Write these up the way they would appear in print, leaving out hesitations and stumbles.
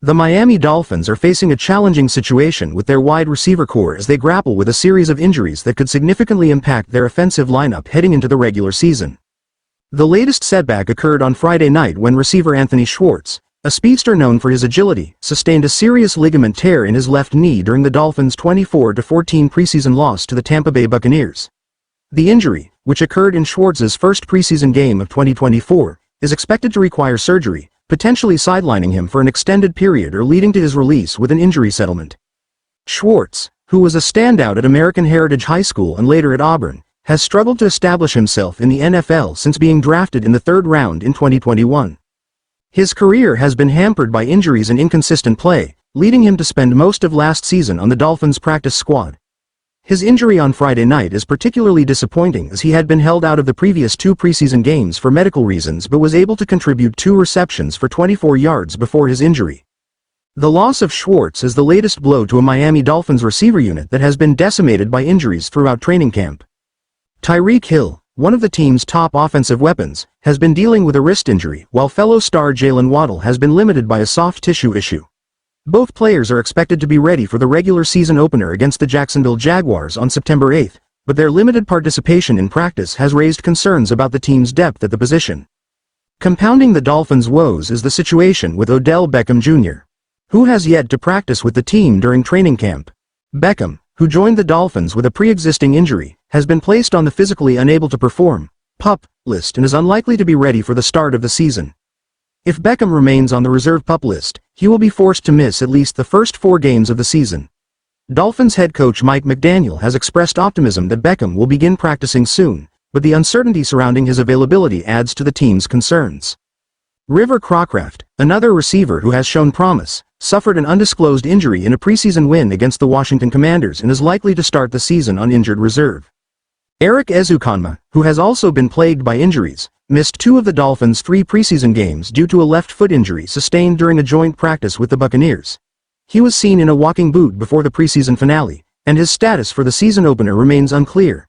The Miami Dolphins are facing a challenging situation with their wide receiver core as they grapple with a series of injuries that could significantly impact their offensive lineup heading into the regular season. The latest setback occurred on Friday night when receiver Anthony Schwartz, a speedster known for his agility, sustained a serious ligament tear in his left knee during the Dolphins' 24-14 preseason loss to the Tampa Bay Buccaneers. The injury, which occurred in Schwartz's first preseason game of 2024, is expected to require surgery, potentially sidelining him for an extended period or leading to his release with an injury settlement. Schwartz, who was a standout at American Heritage High School and later at Auburn, has struggled to establish himself in the NFL since being drafted in the third round in 2021. His career has been hampered by injuries and inconsistent play, leading him to spend most of last season on the Dolphins' practice squad. His injury on Friday night is particularly disappointing as he had been held out of the previous 2 preseason games for medical reasons but was able to contribute 2 receptions for 24 yards before his injury. The loss of Schwartz is the latest blow to a Miami Dolphins receiver unit that has been decimated by injuries throughout training camp. Tyreek Hill, one of the team's top offensive weapons, has been dealing with a wrist injury while fellow star Jalen Waddle has been limited by a soft tissue issue. Both players are expected to be ready for the regular season opener against the Jacksonville Jaguars on September 8, but their limited participation in practice has raised concerns about the team's depth at the position. Compounding the Dolphins' woes is the situation with Odell Beckham Jr., who has yet to practice with the team during training camp. Beckham, who joined the Dolphins with a pre-existing injury, has been placed on the physically unable to perform (PUP) list and is unlikely to be ready for the start of the season. If Beckham remains on the reserve PUP list, he will be forced to miss at least the first 4 games of the season. Dolphins head coach Mike McDaniel has expressed optimism that Beckham will begin practicing soon, but the uncertainty surrounding his availability adds to the team's concerns. River Crocraft, another receiver who has shown promise, suffered an undisclosed injury in a preseason win against the Washington Commanders and is likely to start the season on injured reserve. Eric Ezukanma, who has also been plagued by injuries, missed 2 of the Dolphins' 3 preseason games due to a left foot injury sustained during a joint practice with the Buccaneers. He was seen in a walking boot before the preseason finale, and his status for the season opener remains unclear.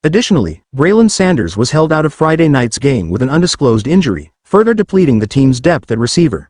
Additionally, Braylon Sanders was held out of Friday night's game with an undisclosed injury, further depleting the team's depth at receiver.